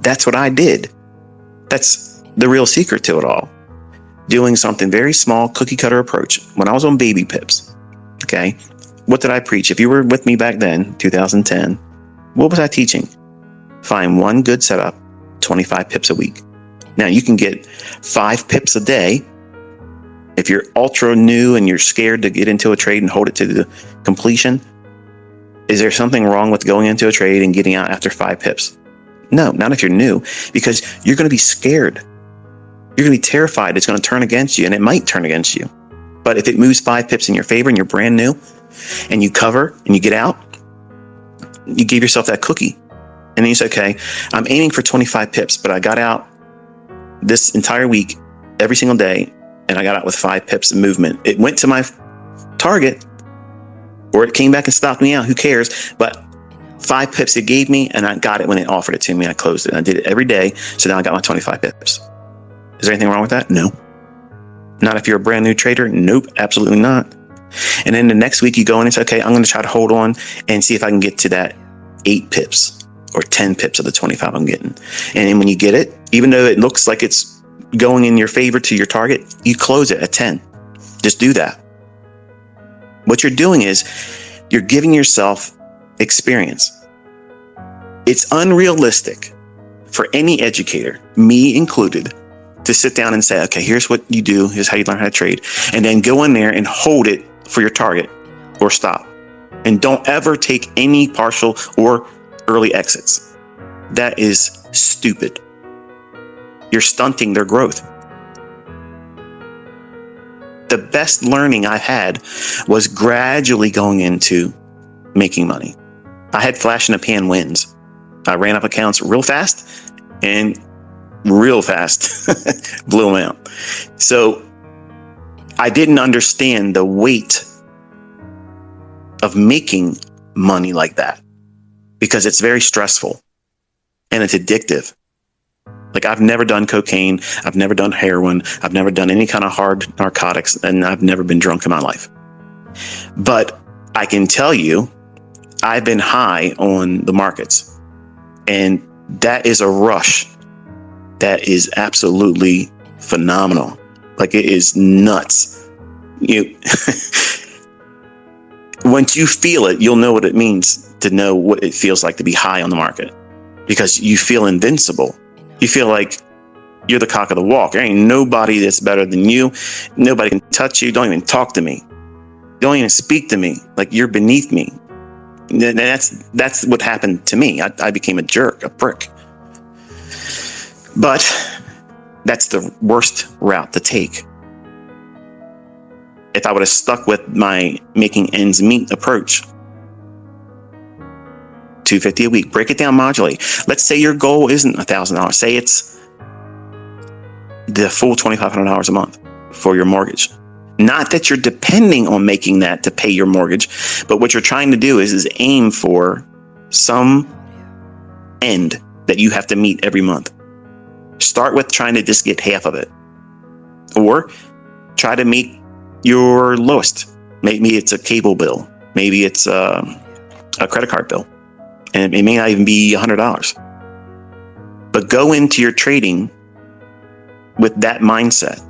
That's what I did. That's the real secret to it all. Doing something very small, cookie cutter approach. When I was on baby pips, okay, what did I preach? If you were with me back then, 2010, what was I teaching? Find one good setup, 25 pips a week. Now you can get 5 pips a day. If you're ultra new and you're scared to get into a trade and hold it to the completion, is there something wrong with going into a trade and getting out after 5 pips? No, not if you're new, because you're going to be scared. You're going to be terrified it's going to turn against you, and it might turn against you. But if it moves 5 pips in your favor and you're brand new and you cover and you get out, you gave yourself that cookie. And then you say, okay, I'm aiming for 25 pips, but I got out this entire week, every single day, and I got out with 5 pips of movement. It went to my target, or it came back and stopped me out. Who cares? But 5 pips it gave me, and I got it when it offered it to me. I closed it. I did it every day. So now I got my 25 pips. Is there anything wrong with that? No. Not if you're a brand new trader? Nope, absolutely not. And then the next week you go in and say, okay, I'm going to try to hold on and see if I can get to that 8 pips or 10 pips of the 25 I'm getting. And then when you get it, even though it looks like it's going in your favor to your target, you close it at 10. Just do that. What you're doing is you're giving yourself experience. It's unrealistic for any educator, me included, to sit down and say, okay, here's what you do, here's how you learn how to trade, and then go in there and hold it for your target or stop. And don't ever take any partial or early exits. That is stupid. You're stunting their growth. The best learning I had was gradually going into making money. I had flash in the pan wins. I ran up accounts real fast and real fast blew them out. So I didn't understand the weight of making money like that, because it's very stressful and it's addictive. Like, I've never done cocaine. I've never done heroin. I've never done any kind of hard narcotics, and I've never been drunk in my life. But I can tell you, I've been high on the markets, and that is a rush. That is absolutely phenomenal. Like, it is nuts. Once you feel it, you'll know what it means to know what it feels like to be high on the market, because you feel invincible. You feel like you're the cock of the walk. There ain't nobody that's better than you. Nobody can touch you. Don't even talk to me. Don't even speak to me. Like, you're beneath me. That's what happened to me. I became a jerk, a prick. But that's the worst route to take. If I would have stuck with my making ends meet approach, $250 a week, break it down modularly. Let's say your goal isn't $1,000. Say it's the full $2,500 a month for your mortgage. Not that you're depending on making that to pay your mortgage, but what you're trying to do is aim for some end that you have to meet every month. Start with trying to just get half of it, or try to meet your lowest. Maybe it's a cable bill. Maybe it's a credit card bill. And it may not even be $100. But go into your trading with that mindset.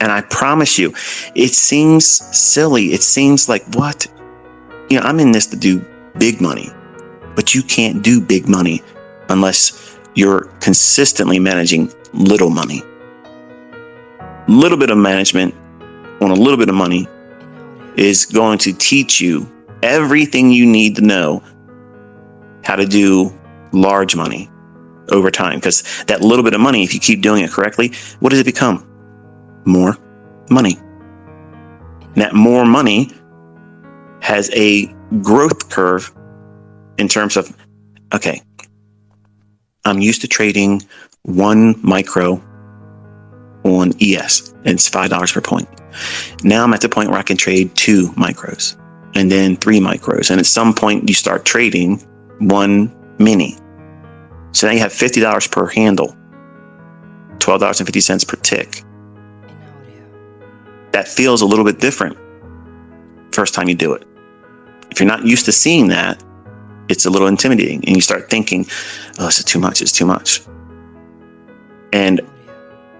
And I promise you, it seems silly. It seems like, what? I'm in this to do big money. But you can't do big money unless you're consistently managing little money. Little bit of management on a little bit of money is going to teach you everything you need to know how to do large money over time. Because that little bit of money, if you keep doing it correctly, what does it become? More money. And that more money has a growth curve in terms of, okay, I'm used to trading 1 micro on ES, and it's $5 per point. Now I'm at the point where I can trade 2 micros and then 3 micros. And at some point you start trading 1 mini. So now you have $50 per handle, $12.50 per tick. That feels a little bit different first time you do it. If you're not used to seeing that, it's a little intimidating, and you start thinking, oh, this is too much, it's too much. And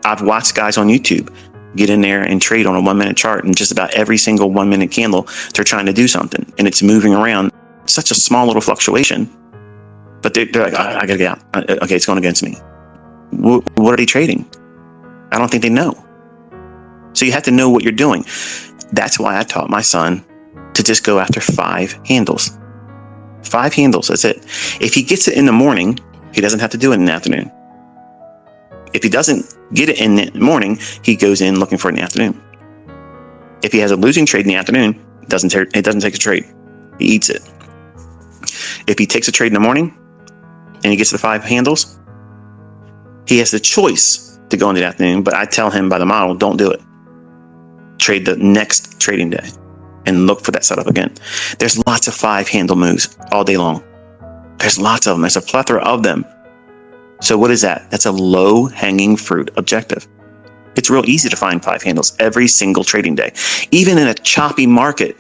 I've watched guys on YouTube get in there and trade on a 1 minute chart, and just about every single 1 minute candle, they're trying to do something and it's moving around. Such a small little fluctuation, but they're like, I gotta get out. Okay, it's going against me. What are they trading? I don't think they know. So you have to know what you're doing. That's why I taught my son to just go after 5 handles. 5 handles, that's it. If he gets it in the morning, he doesn't have to do it in the afternoon. If he doesn't get it in the morning, he goes in looking for it in the afternoon. If he has a losing trade in the afternoon, it doesn't take a trade. He eats it. If he takes a trade in the morning and he gets the 5 handles, he has the choice to go in the afternoon, but I tell him by the model, don't do it. Trade the next trading day and look for that setup again. There's lots of 5 handle moves all day long. There's lots of them. There's a plethora of them. So what is that? That's a low hanging fruit objective. It's real easy to find 5 handles every single trading day. Even in a choppy market,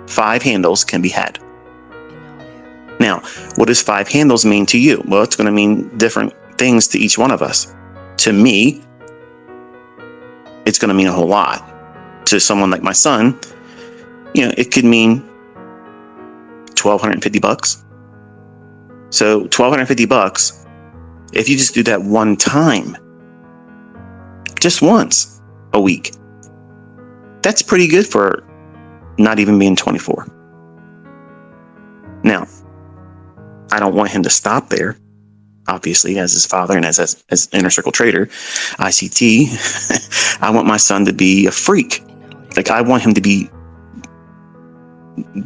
5 handles can be had. Now, what does 5 handles mean to you? Well, it's going to mean different things to each one of us. To me, it's going to mean a whole lot. To someone like my son, it could mean $1,250. So $1,250, if you just do that one time, just once a week, that's pretty good for not even being 24. Now, I don't want him to stop there. Obviously, as his father and as inner circle trader, ICT, I want my son to be a freak. Like, I want him to be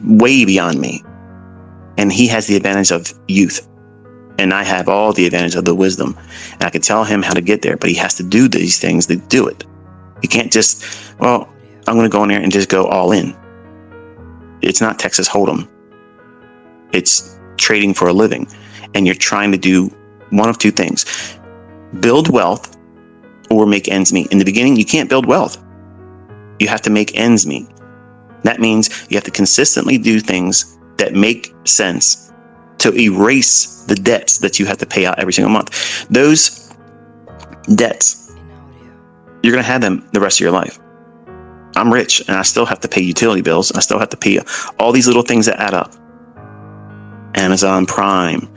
way beyond me. And he has the advantage of youth. And I have all the advantage of the wisdom. And I can tell him how to get there, but he has to do these things to do it. He can't just, I'm going to go in there and just go all in. It's not Texas Hold'em. It's trading for a living. And you're trying to do one of 2 things: build wealth or make ends meet. In the beginning, you can't build wealth. You have to make ends meet. That means you have to consistently do things that make sense to erase the debts that you have to pay out every single month. Those debts, you're going to have them the rest of your life. I'm rich and I still have to pay utility bills. I still have to pay all these little things that add up. Amazon Prime,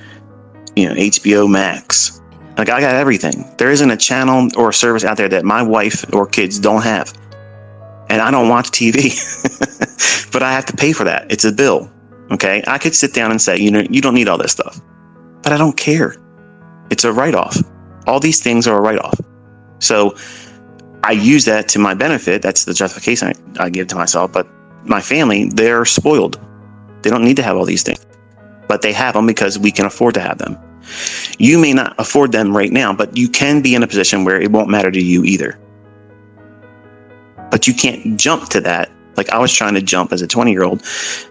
HBO Max. Like, I got everything. There isn't a channel or a service out there that my wife or kids don't have. And I don't watch TV, but I have to pay for that. It's a bill. Okay. I could sit down and say, you don't need all this stuff, but I don't care. It's a write-off. All these things are a write-off. So I use that to my benefit. That's the justification I give to myself. But my family, they're spoiled. They don't need to have all these things, but they have them because we can afford to have them. You may not afford them right now, but you can be in a position where it won't matter to you either. But you can't jump to that. Like, I was trying to jump as a 20-year-old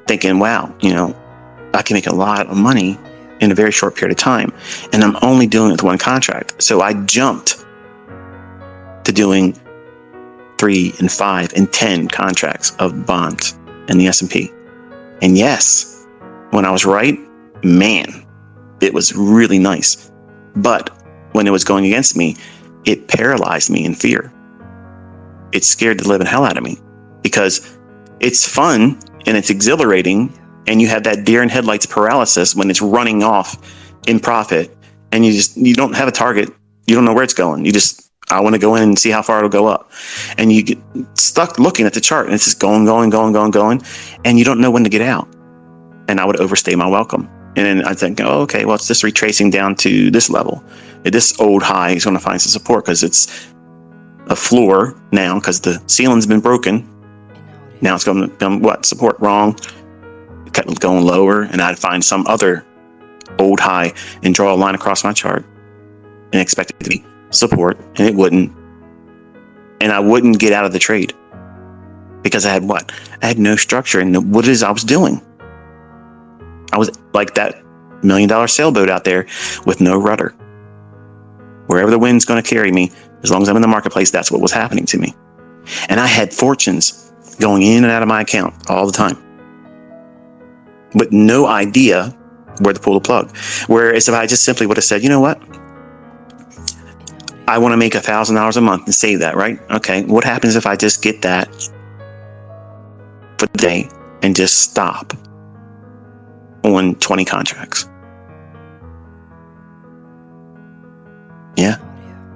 thinking, wow, I can make a lot of money in a very short period of time. And I'm only doing it with one contract. So I jumped to doing 3 and 5 and 10 contracts of bonds in the S&P. And yes, when I was right, man, it was really nice. But when it was going against me, it paralyzed me in fear. It scared the living hell out of me, because it's fun and it's exhilarating, and you have that deer in headlights paralysis when it's running off in profit, and you don't have a target. You don't know where it's going. I want to go in and see how far it'll go up. And you get stuck looking at the chart, and it's just going, and you don't know when to get out. And I would overstay my welcome. And then I think, okay, well, it's just retracing down to this level. This old high is going to find some support because it's a floor now, because the ceiling's been broken. Now it's going to come, support wrong, kept going lower, and I'd find some other old high and draw a line across my chart and expect it to be support, and it wouldn't. And I wouldn't get out of the trade because I had no structure in what it is I was doing. I was like that $1 million sailboat out there with no rudder. Wherever the wind's going to carry me, as long as I'm in the marketplace, that's what was happening to me. And I had fortunes going in and out of my account all the time, but no idea where to pull the plug. Whereas if I just simply would have said, you know what? I want to make $1,000 a month and save that, right? Okay, what happens if I just get that for the day and just stop on 20 contracts? Yeah,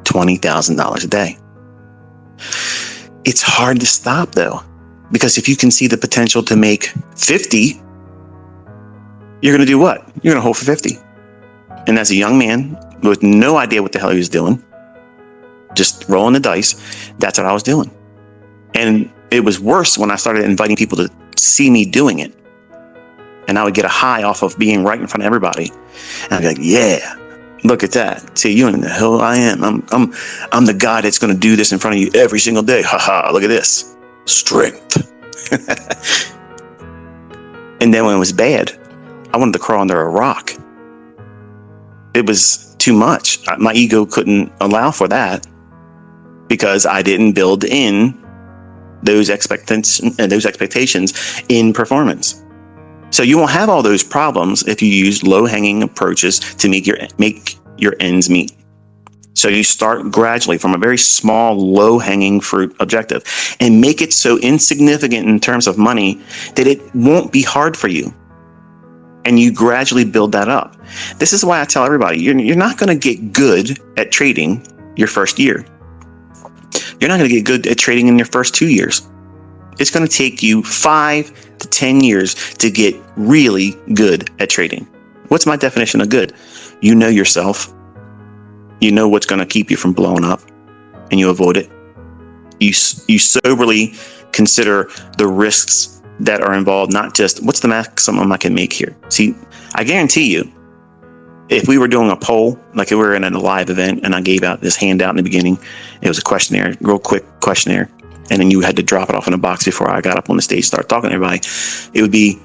$20,000 a day. It's hard to stop though, because if you can see the potential to make 50, you're going to do what? You're going to hold for 50. And as a young man with no idea what the hell he was doing, just rolling the dice, that's what I was doing. And it was worse when I started inviting people to see me doing it. And I would get a high off of being right in front of everybody. And I'd be like, yeah, look at that. See, you know the hell I am. I'm the guy that's going to do this in front of you every single day. Ha ha, look at this. Strength. And then when it was bad, I wanted to crawl under a rock. It was too much. My ego couldn't allow for that because I didn't build in those expectations in performance. So you won't have all those problems if you use low-hanging approaches to make your ends meet. So you start gradually from a very small, low-hanging fruit objective and make it so insignificant in terms of money that it won't be hard for you. And you gradually build that up. This is why I tell everybody, you're not going to get good at trading your first year. You're not going to get good at trading in your first 2 years. It's going to take you 5 to 10 years to get really good at trading. What's my definition of good? You know yourself. You know what's going to keep you from blowing up, and you avoid it. You soberly consider the risks that are involved, not just what's the maximum I can make here. See, I guarantee you, if we were doing a poll, like if we were in a live event and I gave out this handout in the beginning, it was a questionnaire, real quick questionnaire, and then you had to drop it off in a box before I got up on the stage and start talking to everybody. It would be,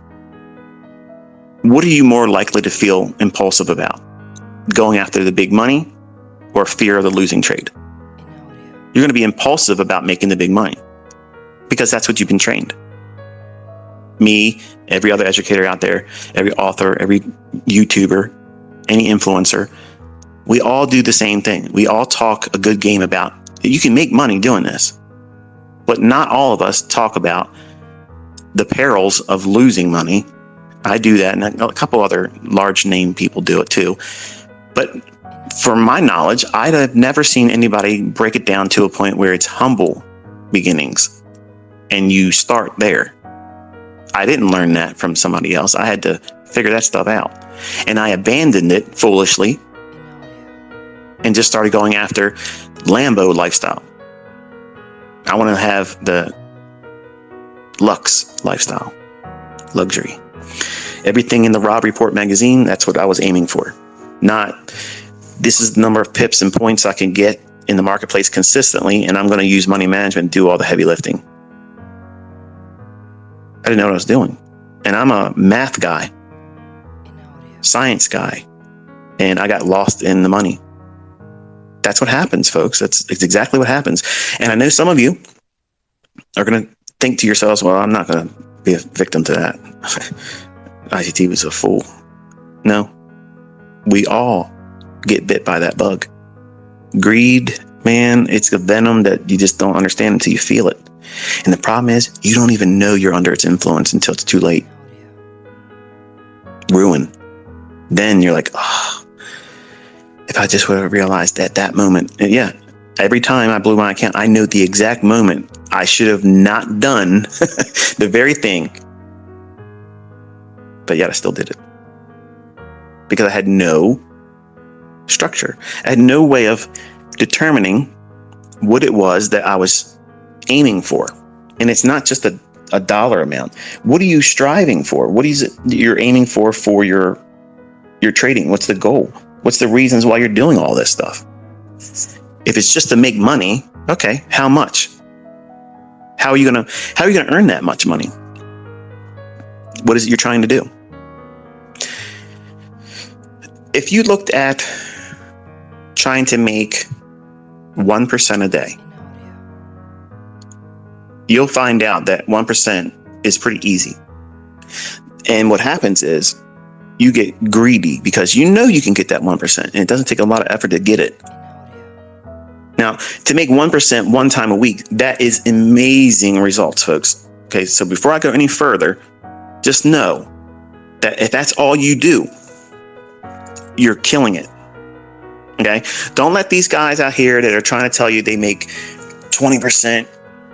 what are you more likely to feel impulsive about? Going after the big money or fear of the losing trade? You're going to be impulsive about making the big money because that's what you've been trained. Me, every other educator out there, every author, every YouTuber, any influencer, we all do the same thing. We all talk a good game about you can make money doing this, but not all of us talk about the perils of losing money. I do that, and a couple other large name people do it too. But from my knowledge, I have never seen anybody break it down to a point where it's humble beginnings and you start there. I didn't learn that from somebody else. I had to figure that stuff out. And I abandoned it foolishly and just started going after Lambo lifestyle. I want to have the Lux lifestyle, luxury. Everything in the Rob Report magazine, that's what I was aiming for. Not, this is the number of pips and points I can get in the marketplace consistently, and I'm going to use money management to do all the heavy lifting. I didn't know what I was doing. And I'm a math guy, science guy, and I got lost in the money. That's what happens, folks. It's exactly what happens. And I know some of you are going to think to yourselves, well, I'm not going to be a victim to that. ICT was a fool. No, we all get bit by that bug. Greed, man, it's a venom that you just don't understand until you feel it. And the problem is, you don't even know you're under its influence until it's too late. Ruin. Then you're like, oh, if I just would have realized at that moment. And yeah, every time I blew my account, I know the exact moment I should have not done the very thing. But yet I still did it. Because I had no structure. I had no way of determining what it was that I was aiming for. And it's not just a dollar amount. What are you striving for? What is it you're aiming for your trading? What's the goal? What's the reasons why you're doing all this stuff? If it's just to make money, okay, how much? How are you gonna earn that much money? What is it you're trying to do? If you looked at trying to make 1% a day, you'll find out that 1% is pretty easy. And what happens is you get greedy because you know you can get that 1%, and it doesn't take a lot of effort to get it. Now, to make 1% one time a week, that is amazing results, folks. Okay, so before I go any further, just know that if that's all you do, you're killing it. Okay, don't let these guys out here that are trying to tell you they make 20%,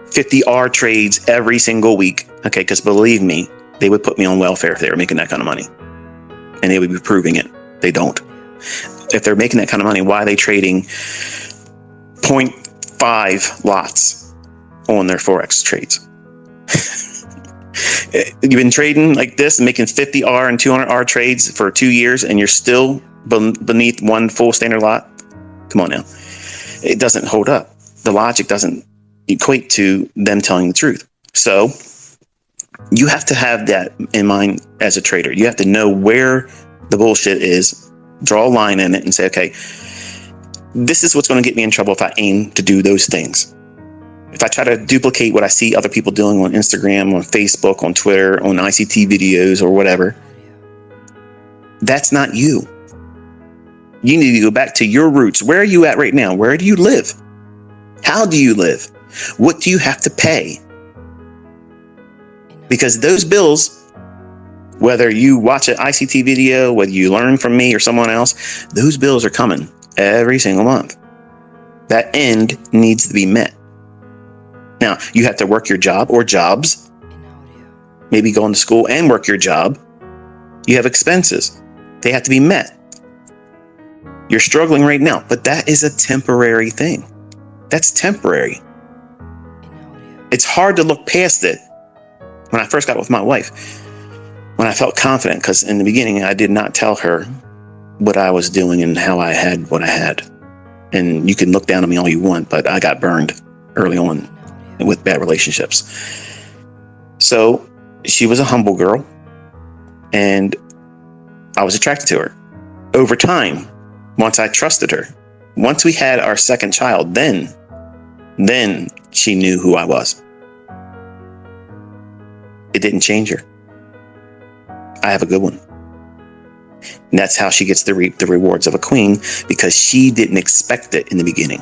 50R trades every single week. Okay, because believe me, they would put me on welfare if they were making that kind of money, and they would be proving it. They don't. If they're making that kind of money, why are they trading 0.5 lots on their forex trades? You've been trading like this, making 50R and 200R trades for 2 years, and you're still beneath one full standard lot? Come on now. It doesn't hold up. The logic doesn't equate to them telling the truth. So you have to have that in mind as a trader. You have to know where the bullshit is, draw a line in it, and say, okay, this is what's going to get me in trouble if I aim to do those things. If I try to duplicate what I see other people doing on Instagram, on Facebook, on Twitter, on ICT videos or whatever, that's not you. You need to go back to your roots. Where are you at right now? Where do you live? How do you live? What do you have to pay? Because those bills, whether you watch an ICT video, whether you learn from me or someone else, those bills are coming every single month. That end needs to be met. Now, you have to work your job or jobs, maybe going to school and work your job. You have expenses. They have to be met. You're struggling right now, but that is a temporary thing. That's temporary. It's hard to look past it. When I first got with my wife, when I felt confident, because in the beginning, I did not tell her what I was doing and how I had what I had. And you can look down on me all you want, but I got burned early on with bad relationships. So she was a humble girl, and I was attracted to her. Over time, once I trusted her, once we had our second child, then she knew who I was. It didn't change her. I have a good one. And that's how she gets the rewards of a queen, because she didn't expect it in the beginning.